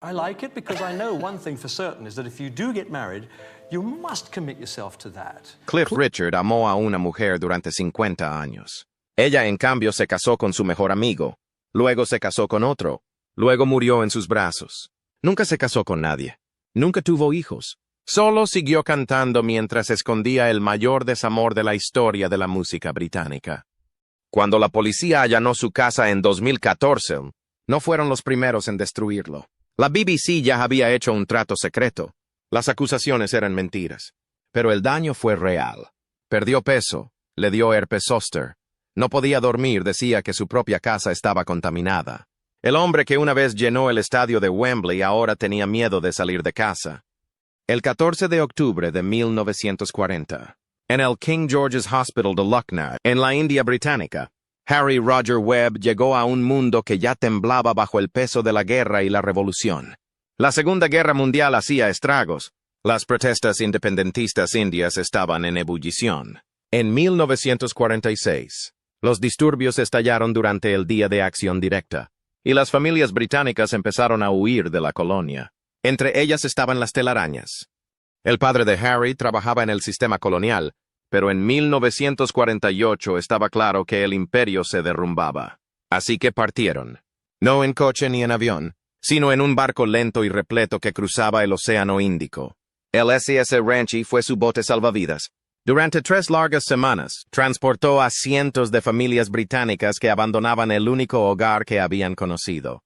I like it because I know one thing for certain is that if you do get married, you must commit yourself to that. Cliff Richard amó a una mujer durante 50 años. Ella, en cambio, se casó con su mejor amigo. Luego se casó con otro. Luego murió en sus brazos. Nunca se casó con nadie. Nunca tuvo hijos. Solo siguió cantando mientras escondía el mayor desamor de la historia de la música británica. Cuando la policía allanó su casa en 2014, no fueron los primeros en destruirlo. La BBC ya había hecho un trato secreto. Las acusaciones eran mentiras. Pero el daño fue real. Perdió peso, le dio herpes zóster. No podía dormir, decía que su propia casa estaba contaminada. El hombre que una vez llenó el estadio de Wembley ahora tenía miedo de salir de casa. El 14 de octubre de 1940, en el King George's Hospital de Lucknow, en la India británica, Harry Roger Webb llegó a un mundo que ya temblaba bajo el peso de la guerra y la revolución. La Segunda Guerra Mundial hacía estragos. Las protestas independentistas indias estaban en ebullición. En 1946, los disturbios estallaron durante el Día de Acción Directa, y las familias británicas empezaron a huir de la colonia. Entre ellas estaban las telarañas. El padre de Harry trabajaba en el sistema colonial, pero en 1948 estaba claro que el imperio se derrumbaba. Así que partieron. No en coche ni en avión, sino en un barco lento y repleto que cruzaba el Océano Índico. El SS Ranchi fue su bote salvavidas. Durante 3 largas semanas, transportó a cientos de familias británicas que abandonaban el único hogar que habían conocido.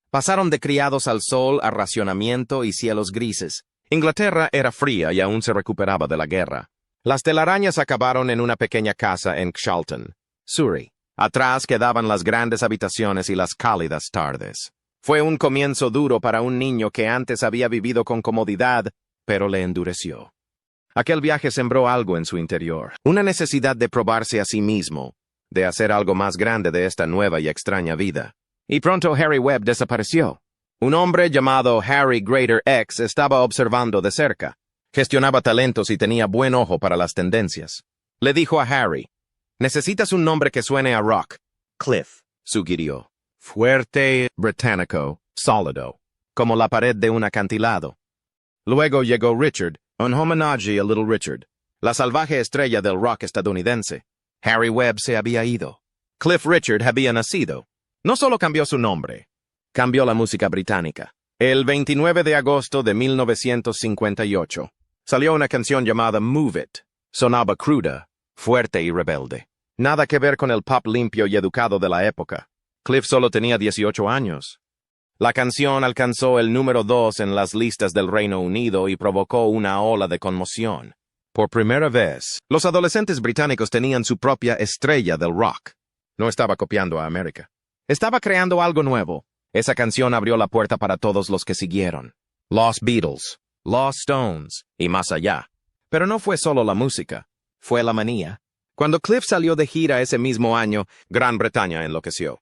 Pasaron de criados al sol a racionamiento y cielos grises. Inglaterra era fría y aún se recuperaba de la guerra. Las telarañas acabaron en una pequeña casa en Charlton, Surrey. Atrás quedaban las grandes habitaciones y las cálidas tardes. Fue un comienzo duro para un niño que antes había vivido con comodidad, pero le endureció. Aquel viaje sembró algo en su interior, una necesidad de probarse a sí mismo, de hacer algo más grande de esta nueva y extraña vida. Y pronto Harry Webb desapareció. Un hombre llamado Harry Greater X estaba observando de cerca. Gestionaba talentos y tenía buen ojo para las tendencias. Le dijo a Harry, «Necesitas un nombre que suene a rock». Cliff, sugirió. Fuerte, británico, sólido, como la pared de un acantilado. Luego llegó Richard, un homenaje a Little Richard, la salvaje estrella del rock estadounidense. Harry Webb se había ido. Cliff Richard había nacido. No solo cambió su nombre, cambió la música británica. El 29 de agosto de 1958, salió una canción llamada Move It. Sonaba cruda, fuerte y rebelde. Nada que ver con el pop limpio y educado de la época. Cliff solo tenía 18 años. La canción alcanzó el número 2 en las listas del Reino Unido y provocó una ola de conmoción. Por primera vez, los adolescentes británicos tenían su propia estrella del rock. No estaba copiando a América. Estaba creando algo nuevo. Esa canción abrió la puerta para todos los que siguieron. Los Beatles, los Stones y más allá. Pero no fue solo la música, fue la manía. Cuando Cliff salió de gira ese mismo año, Gran Bretaña enloqueció.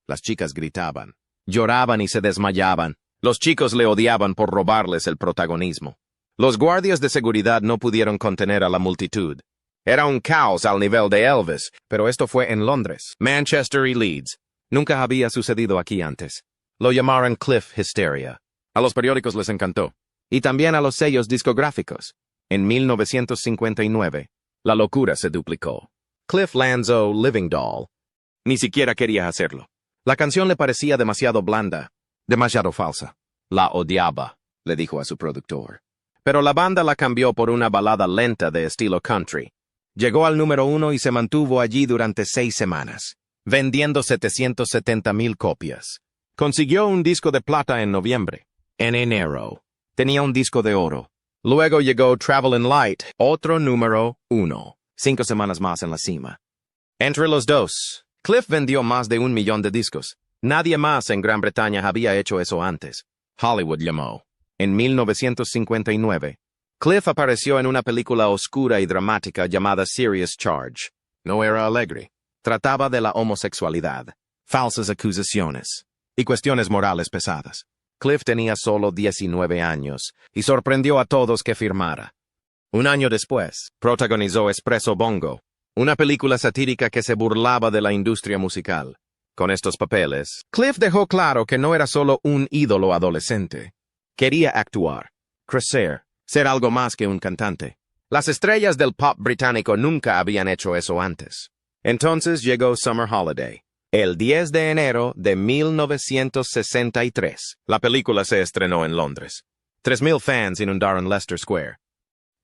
Las chicas gritaban, lloraban y se desmayaban. Los chicos le odiaban por robarles el protagonismo. Los guardias de seguridad no pudieron contener a la multitud. Era un caos al nivel de Elvis, pero esto fue en Londres, Manchester y Leeds. Nunca había sucedido aquí antes. Lo llamaron Cliff Hysteria. A los periódicos les encantó. Y también a los sellos discográficos. En 1959, la locura se duplicó. Cliff lanzó Living Doll. Ni siquiera quería hacerlo. La canción le parecía demasiado blanda, demasiado falsa. La odiaba, le dijo a su productor. Pero la banda la cambió por una balada lenta de estilo country. Llegó al número 1 y se mantuvo allí durante 6 semanas, vendiendo 770,000 copias. Consiguió un disco de plata en noviembre. En enero, tenía un disco de oro. Luego llegó Travelin' Light, otro número 1, 5 semanas más en la cima. Entre los dos, Cliff vendió más de 1 millón de discos. Nadie más en Gran Bretaña había hecho eso antes. Hollywood llamó. En 1959, Cliff apareció en una película oscura y dramática llamada Serious Charge. No era alegre. Trataba de la homosexualidad, falsas acusaciones y cuestiones morales pesadas. Cliff tenía solo 19 años y sorprendió a todos que firmara. Un año después, protagonizó Espresso Bongo, una película satírica que se burlaba de la industria musical. Con estos papeles, Cliff dejó claro que no era solo un ídolo adolescente. Quería actuar, crecer, ser algo más que un cantante. Las estrellas del pop británico nunca habían hecho eso antes. Entonces llegó Summer Holiday. El 10 de enero de 1963, la película se estrenó en Londres. 3,000 fans inundaron Leicester Square.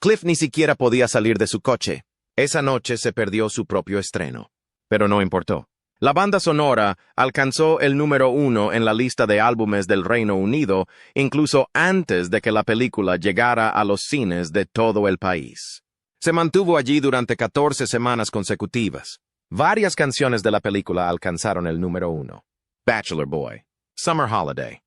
Cliff ni siquiera podía salir de su coche. Esa noche se perdió su propio estreno. Pero no importó. La banda sonora alcanzó el número 1 en la lista de álbumes del Reino Unido, incluso antes de que la película llegara a los cines de todo el país. Se mantuvo allí durante 14 semanas consecutivas. Varias canciones de la película alcanzaron el número 1. Bachelor Boy, Summer Holiday.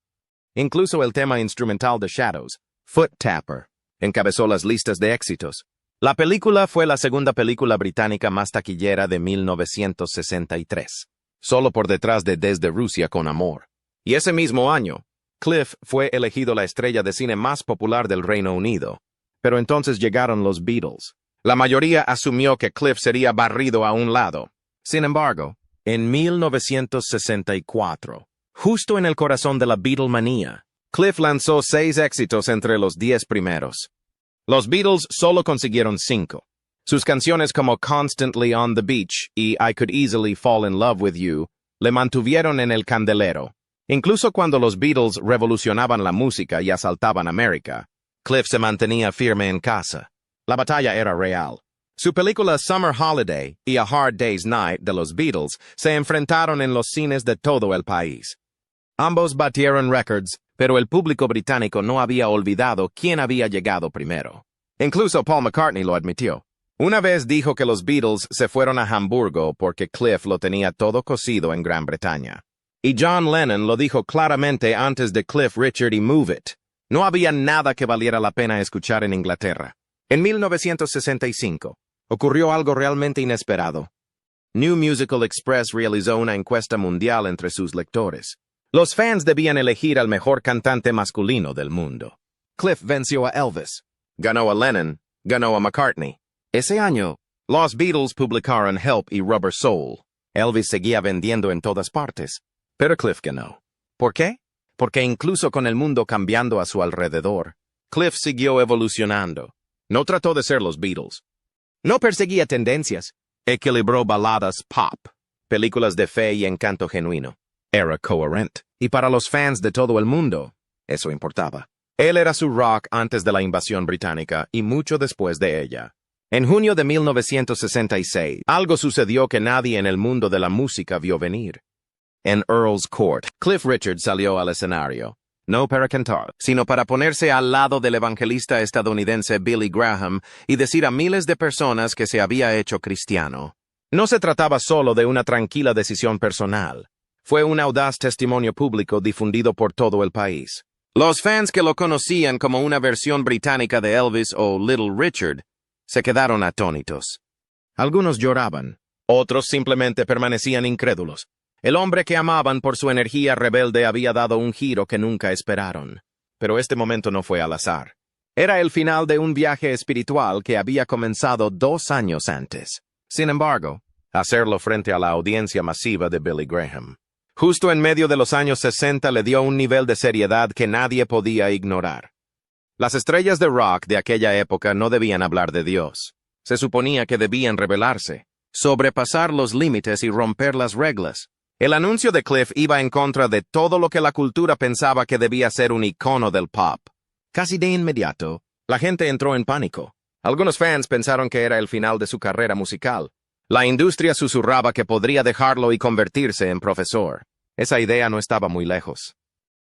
Incluso el tema instrumental de Shadows, Foot Tapper, encabezó las listas de éxitos. La película fue la segunda película británica más taquillera de 1963, solo por detrás de Desde Rusia con Amor. Y ese mismo año, Cliff fue elegido la estrella de cine más popular del Reino Unido. Pero entonces llegaron los Beatles. La mayoría asumió que Cliff sería barrido a un lado. Sin embargo, en 1964, justo en el corazón de la Beatlemanía, Cliff lanzó 6 éxitos entre los 10 primeros. Los Beatles solo consiguieron 5. Sus canciones como Constantly on the Beach y I Could Easily Fall in Love with You le mantuvieron en el candelero. Incluso cuando los Beatles revolucionaban la música y asaltaban América, Cliff se mantenía firme en casa. La batalla era real. Su película Summer Holiday y A Hard Day's Night de los Beatles se enfrentaron en los cines de todo el país. Ambos batieron récords, pero el público británico no había olvidado quién había llegado primero. Incluso Paul McCartney lo admitió. Una vez dijo que los Beatles se fueron a Hamburgo porque Cliff lo tenía todo cocido en Gran Bretaña. Y John Lennon lo dijo claramente antes de Cliff Richard y Move It. No había nada que valiera la pena escuchar en Inglaterra. En 1965, ocurrió algo realmente inesperado. New Musical Express realizó una encuesta mundial entre sus lectores. Los fans debían elegir al mejor cantante masculino del mundo. Cliff venció a Elvis, ganó a Lennon, ganó a McCartney. Ese año, los Beatles publicaron Help y Rubber Soul. Elvis seguía vendiendo en todas partes, pero Cliff ganó. ¿Por qué? Porque incluso con el mundo cambiando a su alrededor, Cliff siguió evolucionando. No trató de ser los Beatles. No perseguía tendencias. Equilibró baladas pop, películas de fe y encanto genuino. Era coherente. Y para los fans de todo el mundo, eso importaba. Él era su rock antes de la invasión británica y mucho después de ella. En junio de 1966, algo sucedió que nadie en el mundo de la música vio venir. En Earl's Court, Cliff Richard salió al escenario. No para cantar, sino para ponerse al lado del evangelista estadounidense Billy Graham y decir a miles de personas que se había hecho cristiano. No se trataba solo de una tranquila decisión personal. Fue un audaz testimonio público difundido por todo el país. Los fans que lo conocían como una versión británica de Elvis o Little Richard se quedaron atónitos. Algunos lloraban, otros simplemente permanecían incrédulos. El hombre que amaban por su energía rebelde había dado un giro que nunca esperaron. Pero este momento no fue al azar. Era el final de un viaje espiritual que había comenzado 2 años antes. Sin embargo, hacerlo frente a la audiencia masiva de Billy Graham. Justo en medio de los años 60 le dio un nivel de seriedad que nadie podía ignorar. Las estrellas de rock de aquella época no debían hablar de Dios. Se suponía que debían rebelarse, sobrepasar los límites y romper las reglas. El anuncio de Cliff iba en contra de todo lo que la cultura pensaba que debía ser un icono del pop. Casi de inmediato, la gente entró en pánico. Algunos fans pensaron que era el final de su carrera musical. La industria susurraba que podría dejarlo y convertirse en profesor. Esa idea no estaba muy lejos.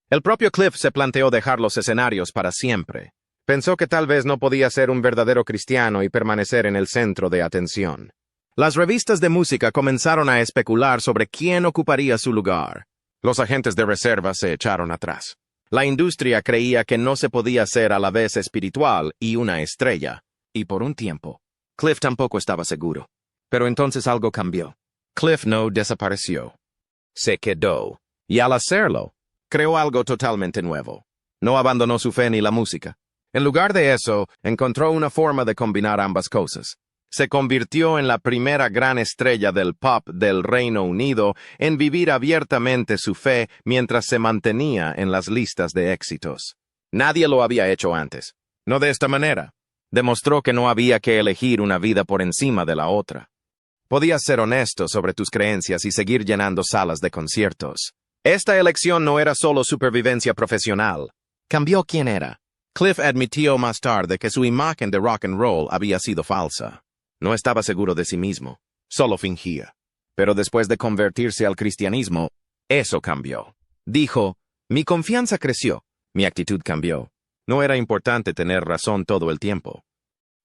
El propio Cliff se planteó dejar los escenarios para siempre. Pensó que tal vez no podía ser un verdadero cristiano y permanecer en el centro de atención. Las revistas de música comenzaron a especular sobre quién ocuparía su lugar. Los agentes de reserva se echaron atrás. La industria creía que no se podía ser a la vez espiritual y una estrella. Y por un tiempo, Cliff tampoco estaba seguro. Pero entonces algo cambió. Cliff no desapareció. Se quedó. Y al hacerlo, creó algo totalmente nuevo. No abandonó su fe ni la música. En lugar de eso, encontró una forma de combinar ambas cosas. se convirtió en la primera gran estrella del pop del Reino Unido en vivir abiertamente su fe mientras se mantenía en las listas de éxitos. Nadie lo había hecho antes. No de esta manera. Demostró que no había que elegir una vida por encima de la otra. Podías ser honesto sobre tus creencias y seguir llenando salas de conciertos. Esta elección no era solo supervivencia profesional. Cambió quién era. Cliff admitió más tarde que su imagen de rock and roll había sido falsa. No estaba seguro de sí mismo. Solo fingía. Pero después de convertirse al cristianismo, eso cambió. Dijo, mi confianza creció. Mi actitud cambió. No era importante tener razón todo el tiempo.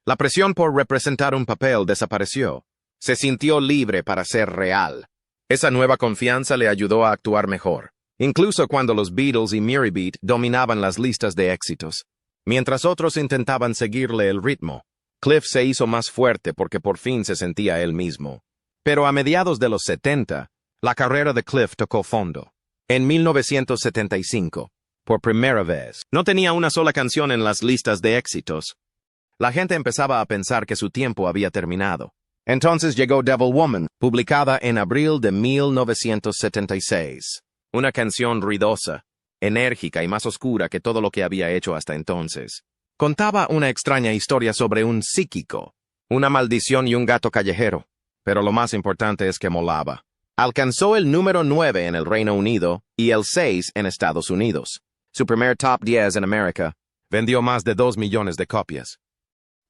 La presión por representar un papel desapareció. Se sintió libre para ser real. Esa nueva confianza le ayudó a actuar mejor, incluso cuando los Beatles y Mary Beat dominaban las listas de éxitos. Mientras otros intentaban seguirle el ritmo, Cliff se hizo más fuerte porque por fin se sentía él mismo. Pero a mediados de los 70, la carrera de Cliff tocó fondo. En 1975, por primera vez, no tenía una sola canción en las listas de éxitos. La gente empezaba a pensar que su tiempo había terminado. Entonces llegó Devil Woman, publicada en abril de 1976. Una canción ruidosa, enérgica y más oscura que todo lo que había hecho hasta entonces. Contaba una extraña historia sobre un psíquico, una maldición y un gato callejero. Pero lo más importante es que molaba. Alcanzó el número 9 en el Reino Unido y el 6 en Estados Unidos. Su primer top 10 en América vendió más de 2 millones de copias.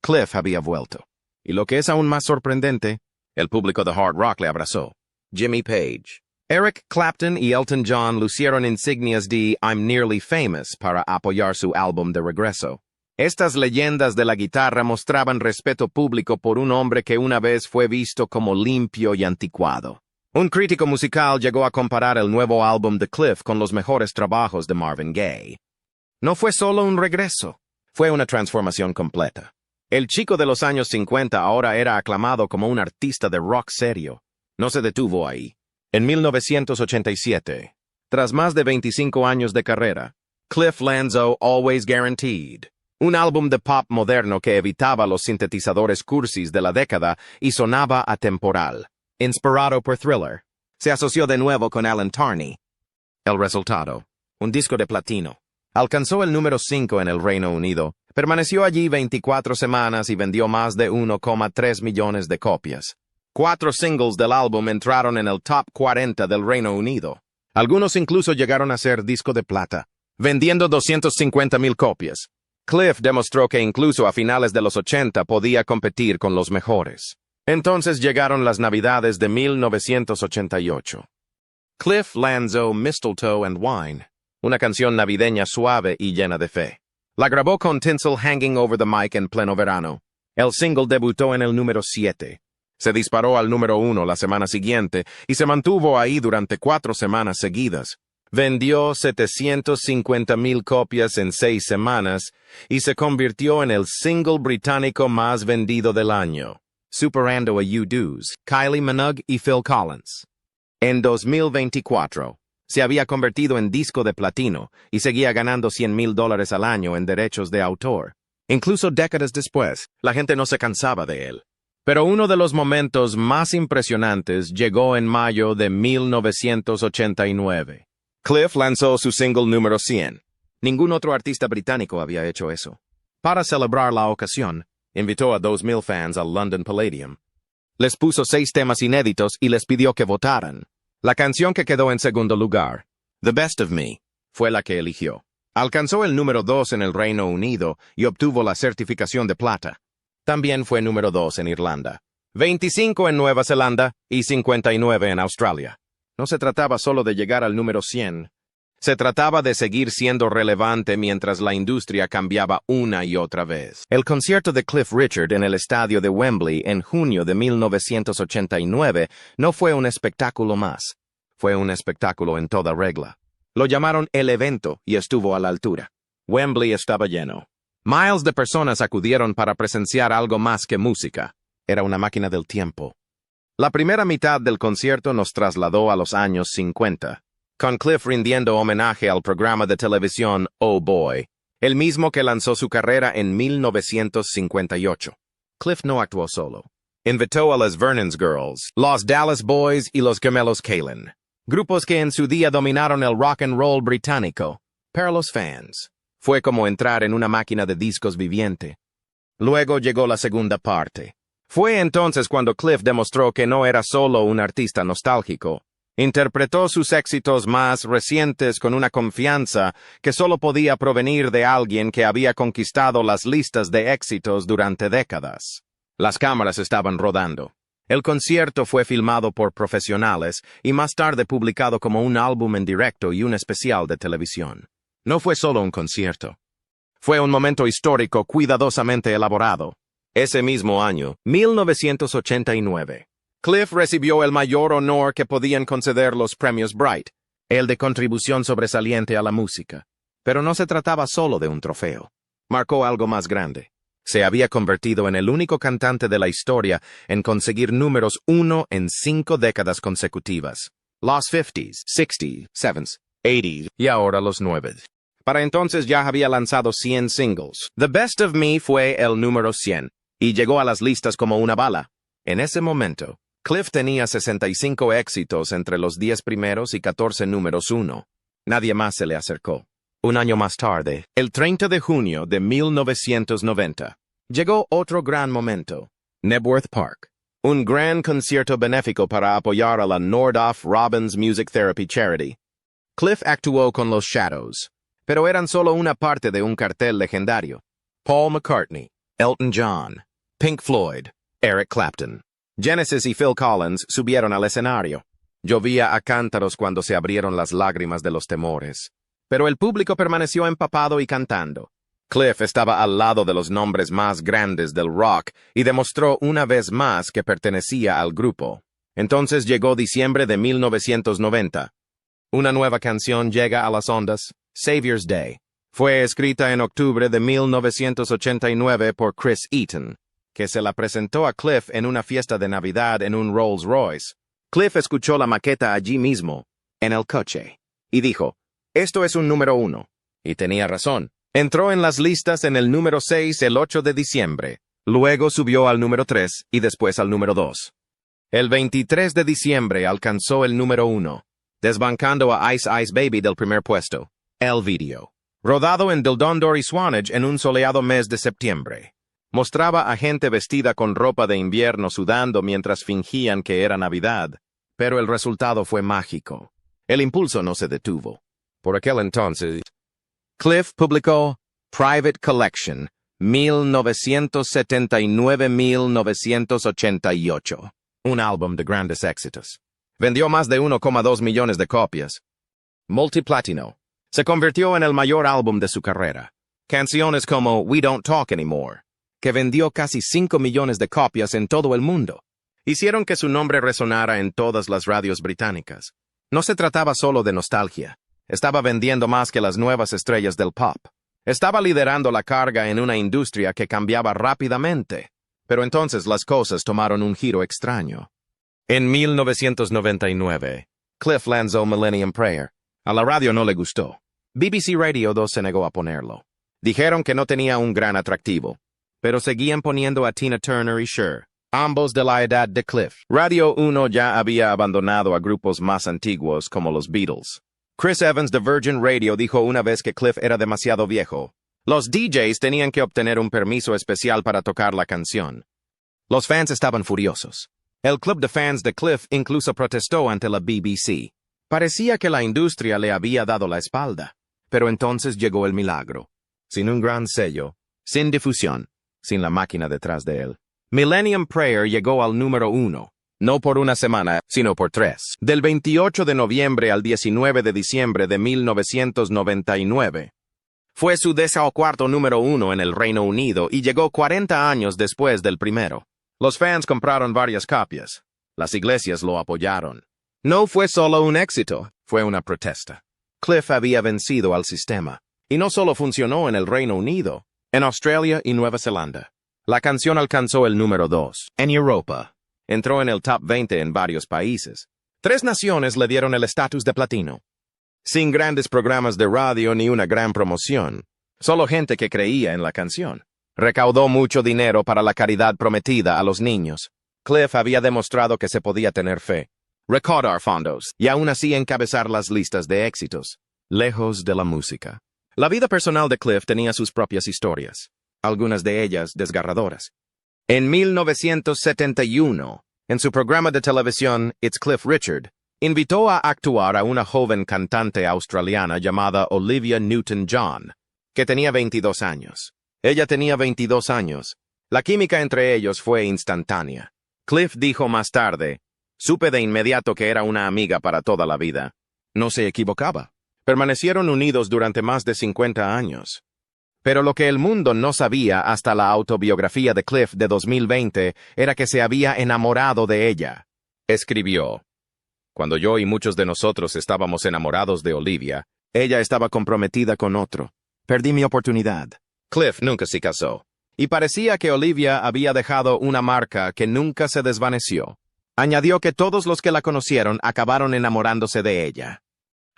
Cliff había vuelto. Y lo que es aún más sorprendente, el público de hard rock le abrazó. Jimmy Page, Eric Clapton y Elton John lucieron insignias de I'm Nearly Famous para apoyar su álbum de regreso. Estas leyendas de la guitarra mostraban respeto público por un hombre que una vez fue visto como limpio y anticuado. Un crítico musical llegó a comparar el nuevo álbum de Cliff con los mejores trabajos de Marvin Gaye. No fue solo un regreso, fue una transformación completa. El chico de los años 50 ahora era aclamado como un artista de rock serio. No se detuvo ahí. En 1987, tras más de 25 años de carrera, Cliff lanzó Always Guaranteed, un álbum de pop moderno que evitaba los sintetizadores cursis de la década y sonaba atemporal. Inspirado por Thriller, se asoció de nuevo con Alan Tarney. El resultado, un disco de platino. Alcanzó el número 5 en el Reino Unido, permaneció allí 24 semanas y vendió más de 1,3 millones de copias. 4 singles del álbum entraron en el top 40 del Reino Unido. Algunos incluso llegaron a ser disco de plata, vendiendo 250,000 copias. Cliff demostró que incluso a finales de los 80 podía competir con los mejores. Entonces llegaron las Navidades de 1988. Cliff lanzó Mistletoe and Wine, una canción navideña suave y llena de fe. La grabó con Tinsel hanging over the mic en pleno verano. El single debutó en el número 7. Se disparó al número 1 la semana siguiente y se mantuvo ahí durante 4 semanas seguidas. Vendió 750,000 copias en 6 semanas y se convirtió en el single británico más vendido del año, superando a U2, Kylie Minogue y Phil Collins. En 2024, se había convertido en disco de platino y seguía ganando $100,000 al año en derechos de autor. Incluso décadas después, la gente no se cansaba de él. Pero uno de los momentos más impresionantes llegó en mayo de 1989. Cliff lanzó su single número 100. Ningún otro artista británico había hecho eso. Para celebrar la ocasión, invitó a 2,000 fans al London Palladium. Les puso 6 temas inéditos y les pidió que votaran. La canción que quedó en segundo lugar, The Best of Me, fue la que eligió. Alcanzó el número 2 en el Reino Unido y obtuvo la certificación de plata. También fue número 2 en Irlanda, 25 en Nueva Zelanda y 59 en Australia. No se trataba solo de llegar al número 100. Se trataba de seguir siendo relevante mientras la industria cambiaba una y otra vez. El concierto de Cliff Richard en el estadio de Wembley en junio de 1989 no fue un espectáculo más. Fue un espectáculo en toda regla. Lo llamaron el evento y estuvo a la altura. Wembley estaba lleno. Miles de personas acudieron para presenciar algo más que música. Era una máquina del tiempo. La primera mitad del concierto nos trasladó a los años 50, con Cliff rindiendo homenaje al programa de televisión Oh Boy, el mismo que lanzó su carrera en 1958. Cliff no actuó solo. Invitó a las Vernon's Girls, los Dallas Boys y los Gemelos Kalin, grupos que en su día dominaron el rock and roll británico. Para los fans, fue como entrar en una máquina de discos viviente. Luego llegó la segunda parte. Fue entonces cuando Cliff demostró que no era solo un artista nostálgico. Interpretó sus éxitos más recientes con una confianza que solo podía provenir de alguien que había conquistado las listas de éxitos durante décadas. Las cámaras estaban rodando. El concierto fue filmado por profesionales y más tarde publicado como un álbum en directo y un especial de televisión. No fue solo un concierto. Fue un momento histórico cuidadosamente elaborado. Ese mismo año, 1989, Cliff recibió el mayor honor que podían conceder los premios Bright, el de contribución sobresaliente a la música. Pero no se trataba solo de un trofeo. Marcó algo más grande. Se había convertido en el único cantante de la historia en conseguir números 1 en 5 décadas consecutivas. Los 50s, 60s, 70s, 80s y ahora los 90s. Para entonces ya había lanzado 100 singles. The Best of Me fue el número 100 y llegó a las listas como una bala. En ese momento, Cliff tenía 65 éxitos entre los 10 primeros y 14 números 1. Nadie más se le acercó. Un año más tarde, el 30 de junio de 1990, llegó otro gran momento. Knebworth Park. Un gran concierto benéfico para apoyar a la Nordoff Robbins Music Therapy Charity. Cliff actuó con los Shadows, pero eran solo una parte de un cartel legendario. Paul McCartney, Elton John, Pink Floyd, Eric Clapton, Genesis y Phil Collins subieron al escenario. Llovía a cántaros cuando se abrieron las lágrimas de los temores. Pero el público permaneció empapado y cantando. Cliff estaba al lado de los nombres más grandes del rock y demostró una vez más que pertenecía al grupo. Entonces llegó diciembre de 1990. Una nueva canción llega a las ondas, Savior's Day. Fue escrita en octubre de 1989 por Chris Eaton, que se la presentó a Cliff en una fiesta de Navidad en un Rolls Royce. Cliff escuchó la maqueta allí mismo, en el coche, y dijo, «Esto es un número 1». Y tenía razón. Entró en las listas en el número 6 el 8 de diciembre. Luego subió al número 3 y después al número 2. El 23 de diciembre alcanzó el número 1, desbancando a Ice Ice Baby del primer puesto. El video, rodado en Dildondor y Swanage en un soleado mes de septiembre, mostraba a gente vestida con ropa de invierno sudando mientras fingían que era Navidad. Pero el resultado fue mágico. El impulso no se detuvo. Por aquel entonces, Cliff publicó Private Collection, 1979-1988, un álbum de grandes éxitos. Vendió más de 1,2 millones de copias. Multiplatino. Se convirtió en el mayor álbum de su carrera. Canciones como We Don't Talk Anymore, que vendió casi 5 millones de copias en todo el mundo, hicieron que su nombre resonara en todas las radios británicas. No se trataba solo de nostalgia. Estaba vendiendo más que las nuevas estrellas del pop. Estaba liderando la carga en una industria que cambiaba rápidamente. Pero entonces las cosas tomaron un giro extraño. En 1999, Cliff lanzó Millennium Prayer. A la radio no le gustó. BBC Radio 2 se negó a ponerlo. Dijeron que no tenía un gran atractivo. Pero seguían poniendo a Tina Turner y Cher, ambos de la edad de Cliff. Radio 1 ya había abandonado a grupos más antiguos como los Beatles. Chris Evans de Virgin Radio dijo una vez que Cliff era demasiado viejo. Los DJs tenían que obtener un permiso especial para tocar la canción. Los fans estaban furiosos. El club de fans de Cliff incluso protestó ante la BBC. Parecía que la industria le había dado la espalda. Pero entonces llegó el milagro. Sin un gran sello, sin difusión, sin la máquina detrás de él. Millennium Prayer llegó al número 1. No por una semana, sino por 3. Del 28 de noviembre al 19 de diciembre de 1999. Fue su 14º número 1 en el Reino Unido y llegó 40 años después del primero. Los fans compraron varias copias. Las iglesias lo apoyaron. No fue solo un éxito, fue una protesta. Cliff había vencido al sistema. Y no solo funcionó en el Reino Unido, en Australia y Nueva Zelanda. La canción alcanzó el número 2 en Europa. Entró en el top 20 en varios países. 3 naciones le dieron el estatus de platino. Sin grandes programas de radio ni una gran promoción. Solo gente que creía en la canción. Recaudó mucho dinero para la caridad prometida a los niños. Cliff había demostrado que se podía tener fe, recaudar fondos y aún así encabezar las listas de éxitos, lejos de la música. La vida personal de Cliff tenía sus propias historias, algunas de ellas desgarradoras. En 1971, en su programa de televisión It's Cliff Richard, invitó a actuar a una joven cantante australiana llamada Olivia Newton-John, que tenía 22 años. Ella tenía 22 años. La química entre ellos fue instantánea. Cliff dijo más tarde, supe de inmediato que era una amiga para toda la vida. No se equivocaba. Permanecieron unidos durante más de 50 años. Pero lo que el mundo no sabía hasta la autobiografía de Cliff de 2020 era que se había enamorado de ella. Escribió, cuando yo y muchos de nosotros estábamos enamorados de Olivia, ella estaba comprometida con otro. Perdí mi oportunidad. Cliff nunca se casó, y parecía que Olivia había dejado una marca que nunca se desvaneció. Añadió que todos los que la conocieron acabaron enamorándose de ella.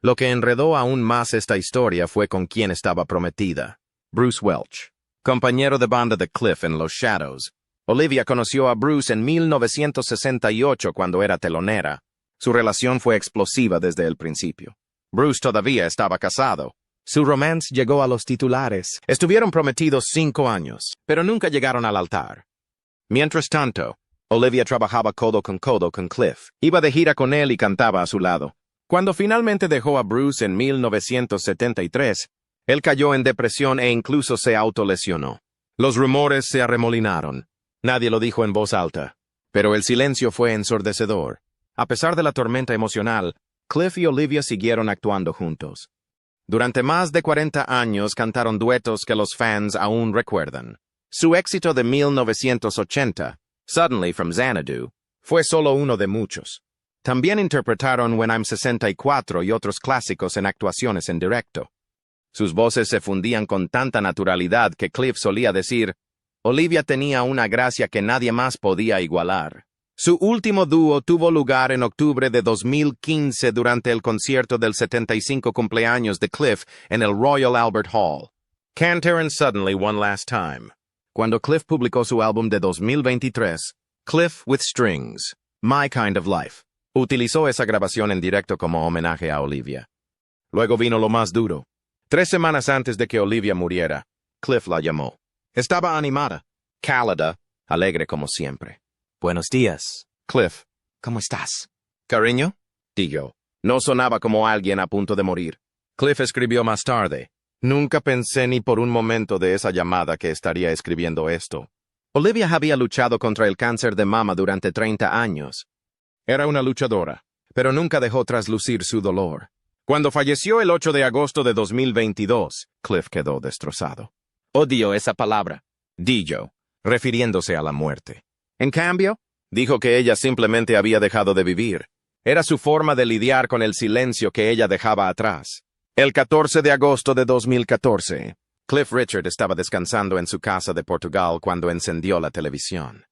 Lo que enredó aún más esta historia fue con quién estaba prometida. Bruce Welch, compañero de banda de Cliff en Los Shadows. Olivia conoció a Bruce en 1968 cuando era telonera. Su relación fue explosiva desde el principio. Bruce todavía estaba casado. Su romance llegó a los titulares. Estuvieron prometidos 5 años, pero nunca llegaron al altar. Mientras tanto, Olivia trabajaba codo con Cliff. Iba de gira con él y cantaba a su lado. Cuando finalmente dejó a Bruce en 1973, él cayó en depresión e incluso se autolesionó. Los rumores se arremolinaron. Nadie lo dijo en voz alta, pero el silencio fue ensordecedor. A pesar de la tormenta emocional, Cliff y Olivia siguieron actuando juntos. Durante más de 40 años cantaron duetos que los fans aún recuerdan. Su éxito de 1980, Suddenly from Xanadu, fue solo uno de muchos. También interpretaron When I'm 64 y otros clásicos en actuaciones en directo. Sus voces se fundían con tanta naturalidad que Cliff solía decir, Olivia tenía una gracia que nadie más podía igualar. Su último dúo tuvo lugar en octubre de 2015 durante el concierto del 75 cumpleaños de Cliff en el Royal Albert Hall. Cantaron Suddenly One Last Time. Cuando Cliff publicó su álbum de 2023, Cliff with Strings, My Kind of Life, utilizó esa grabación en directo como homenaje a Olivia. Luego vino lo más duro. 3 semanas antes de que Olivia muriera, Cliff la llamó. Estaba animada, cálida, alegre como siempre. Buenos días. Cliff, ¿Cómo estás? cariño, dijo. No sonaba como alguien a punto de morir. Cliff escribió más tarde. Nunca pensé ni por un momento de esa llamada que estaría escribiendo esto. Olivia había luchado contra el cáncer de mama durante 30 años. Era una luchadora, pero nunca dejó traslucir su dolor. Cuando falleció el 8 de agosto de 2022, Cliff quedó destrozado. Odio esa palabra. Dijo, refiriéndose a la muerte. En cambio, dijo que ella simplemente había dejado de vivir. Era su forma de lidiar con el silencio que ella dejaba atrás. El 14 de agosto de 2014, Cliff Richard estaba descansando en su casa de Portugal cuando encendió la televisión.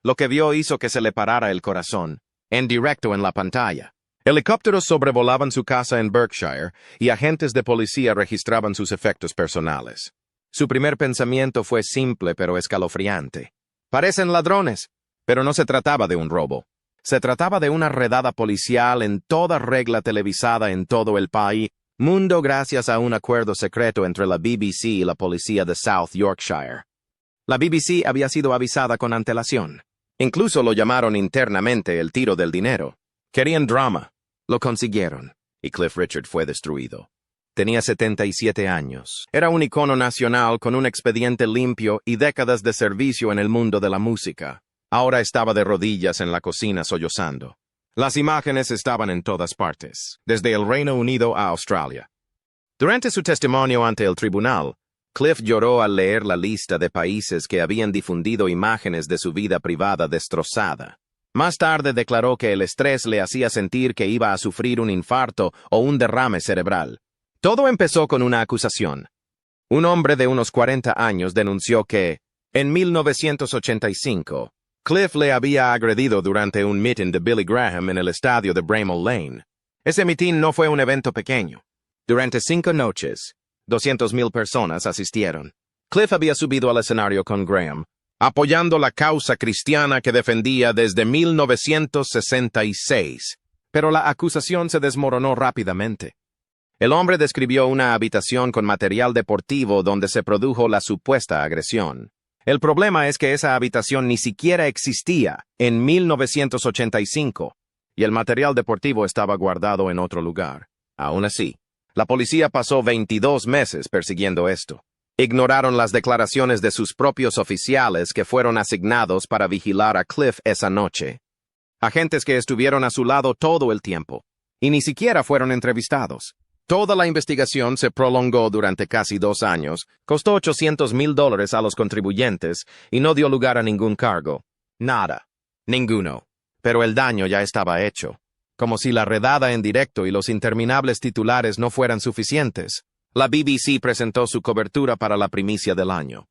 Lo que vio hizo que se le parara el corazón, en directo en la pantalla. Helicópteros sobrevolaban su casa en Berkshire y agentes de policía registraban sus efectos personales. Su primer pensamiento fue simple pero escalofriante. Parecen ladrones, pero no se trataba de un robo. Se trataba de una redada policial en toda regla televisada en todo el país, mundo gracias a un acuerdo secreto entre la BBC y la policía de South Yorkshire. La BBC había sido avisada con antelación. Incluso lo llamaron internamente el tiro del dinero. Querían drama. Lo consiguieron, y Cliff Richard fue destruido. Tenía 77 años. Era un icono nacional con un expediente limpio y décadas de servicio en el mundo de la música. Ahora estaba de rodillas en la cocina sollozando. Las imágenes estaban en todas partes, desde el Reino Unido a Australia. Durante su testimonio ante el tribunal, Cliff lloró al leer la lista de países que habían difundido imágenes de su vida privada destrozada. Más tarde declaró que el estrés le hacía sentir que iba a sufrir un infarto o un derrame cerebral. Todo empezó con una acusación. Un hombre de unos 40 años denunció que, en 1985, Cliff le había agredido durante un meeting de Billy Graham en el estadio de Bramall Lane. Ese meeting no fue un evento pequeño. Durante 5 noches, 200,000 personas asistieron. Cliff había subido al escenario con Graham, apoyando la causa cristiana que defendía desde 1966. Pero la acusación se desmoronó rápidamente. El hombre describió una habitación con material deportivo donde se produjo la supuesta agresión. El problema es que esa habitación ni siquiera existía en 1985 y el material deportivo estaba guardado en otro lugar. Aún así, la policía pasó 22 meses persiguiendo esto. Ignoraron las declaraciones de sus propios oficiales que fueron asignados para vigilar a Cliff esa noche. Agentes que estuvieron a su lado todo el tiempo, y ni siquiera fueron entrevistados. Toda la investigación se prolongó durante casi 2 años, costó $800,000 a los contribuyentes y no dio lugar a ningún cargo. Nada. Ninguno. Pero el daño ya estaba hecho. Como si la redada en directo y los interminables titulares no fueran suficientes, la BBC presentó su cobertura para la primicia del año.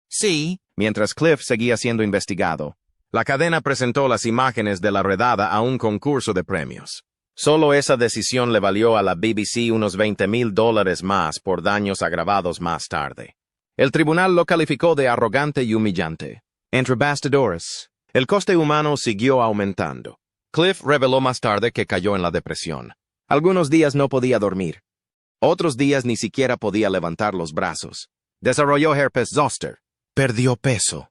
Sí, mientras Cliff seguía siendo investigado, la cadena presentó las imágenes de la redada a un concurso de premios. Solo esa decisión le valió a la BBC unos $20,000 más por daños agravados más tarde. El tribunal lo calificó de arrogante y humillante. Entre bastidores, el coste humano siguió aumentando. Cliff reveló más tarde que cayó en la depresión. Algunos días no podía dormir. Otros días ni siquiera podía levantar los brazos. Desarrolló herpes zóster. Perdió peso.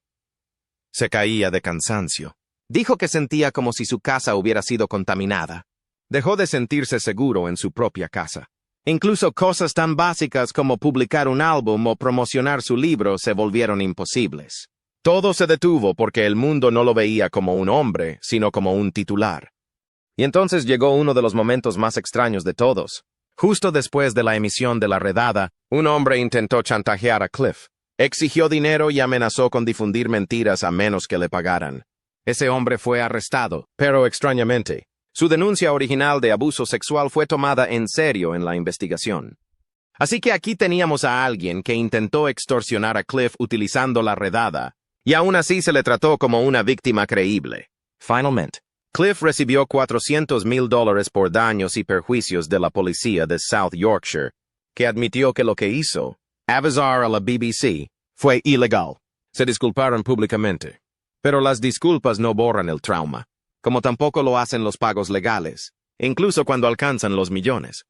Se caía de cansancio. Dijo que sentía como si su casa hubiera sido contaminada. Dejó de sentirse seguro en su propia casa. Incluso cosas tan básicas como publicar un álbum o promocionar su libro se volvieron imposibles. Todo se detuvo porque el mundo no lo veía como un hombre, sino como un titular. Y entonces llegó uno de los momentos más extraños de todos. Justo después de la emisión de la redada, un hombre intentó chantajear a Cliff. Exigió dinero y amenazó con difundir mentiras a menos que le pagaran. Ese hombre fue arrestado, pero extrañamente, su denuncia original de abuso sexual fue tomada en serio en la investigación. Así que aquí teníamos a alguien que intentó extorsionar a Cliff utilizando la redada, y aún así se le trató como una víctima creíble. Finalmente, Cliff recibió $400,000 por daños y perjuicios de la policía de South Yorkshire, que admitió que lo que hizo, avisar a la BBC, fue ilegal. Se disculparon públicamente. Pero las disculpas no borran el trauma, como tampoco lo hacen los pagos legales, incluso cuando alcanzan los millones.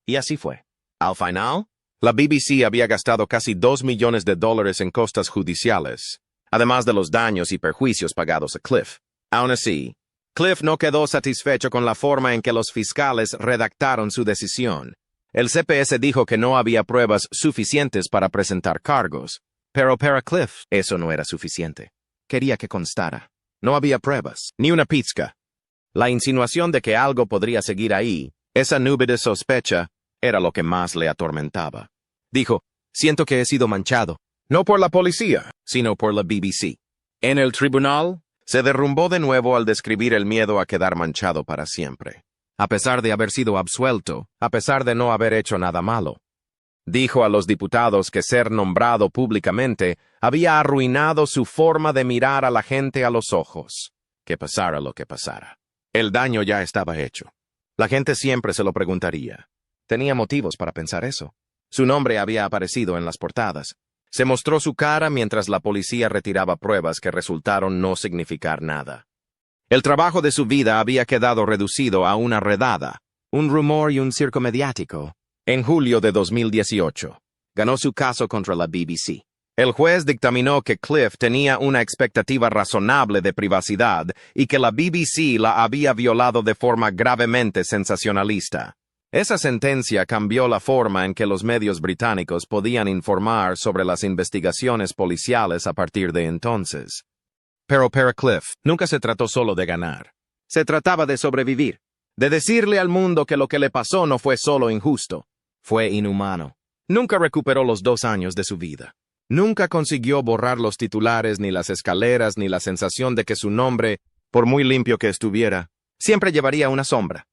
Y así fue. Al final, la BBC había gastado casi $2 millones en costas judiciales, además de los daños y perjuicios pagados a Cliff. Aún así, Cliff no quedó satisfecho con la forma en que los fiscales redactaron su decisión. El CPS dijo que no había pruebas suficientes para presentar cargos, pero para Cliff eso no era suficiente. Quería que constara. No había pruebas, ni una pizca. La insinuación de que algo podría seguir ahí, esa nube de sospecha, era lo que más le atormentaba. Dijo, siento que he sido manchado, no por la policía, sino por la BBC. En el tribunal, se derrumbó de nuevo al describir el miedo a quedar manchado para siempre. A pesar de haber sido absuelto, a pesar de no haber hecho nada malo. Dijo a los diputados que ser nombrado públicamente había arruinado su forma de mirar a la gente a los ojos, que pasara lo que pasara. El daño ya estaba hecho. La gente siempre se lo preguntaría. Tenía motivos para pensar eso. Su nombre había aparecido en las portadas. Se mostró su cara mientras la policía retiraba pruebas que resultaron no significar nada. El trabajo de su vida había quedado reducido a una redada, un rumor y un circo mediático. En julio de 2018, ganó su caso contra la BBC. El juez dictaminó que Cliff tenía una expectativa razonable de privacidad y que la BBC la había violado de forma gravemente sensacionalista. Esa sentencia cambió la forma en que los medios británicos podían informar sobre las investigaciones policiales a partir de entonces. Pero para Cliff, nunca se trató solo de ganar. Se trataba de sobrevivir, de decirle al mundo que lo que le pasó no fue solo injusto. Fue inhumano. Nunca recuperó los 2 años de su vida. Nunca consiguió borrar los titulares, ni las escaleras, ni la sensación de que su nombre, por muy limpio que estuviera, siempre llevaría una sombra.